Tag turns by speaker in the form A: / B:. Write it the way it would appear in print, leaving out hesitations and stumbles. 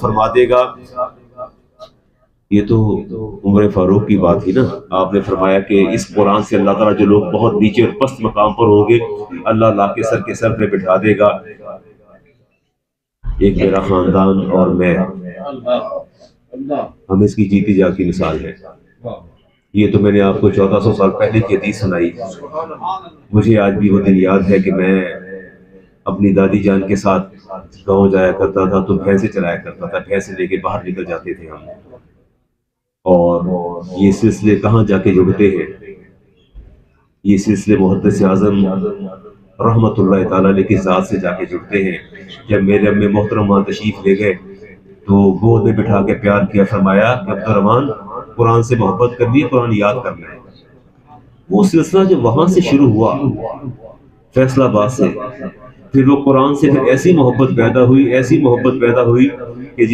A: فرما دے گا. یہ تو عمر فاروق کی بات تھی نا. آپ نے فرمایا کہ اس قرآن سے اللہ تعالیٰ جو لوگ بہت نیچے اور پست مقام پر ہوں گے اللہ لا کے سر پہ بٹھا دے گا. ایک میرا خاندان اور میں، ہم اس کی جیتی جاگتی مثال ہے. یہ تو میں نے آپ کو 1400 سال پہلے کی حدیث سنائی. مجھے آج بھی وہ دن یاد ہے کہ میں اپنی دادی جان کے ساتھ گاؤں جایا کرتا تھا تو بھینسیں چلایا کرتا تھا. بھینسیں لے کے باہر نکل جاتے تھے ہم. اور یہ سلسلے کہاں جا کے جڑتے ہیں؟ یہ سلسلے محدث اعظم رحمت اللہ تعالیٰ علیہ کی ذات سے جا کے جڑتے ہیں. جب میرے امی محترم وہاں تشریف لے گئے تو گود میں بٹھا کے پیار کیا، فرمایا کہ عبد الرحمن قرآن سے محبت کرنی ہے، قرآن یاد کرنا ہے. وہ سلسلہ جب وہاں سے شروع ہوا فیصل آباد سے، پھر وہ قرآن سے پھر ایسی محبت پیدا ہوئی کہ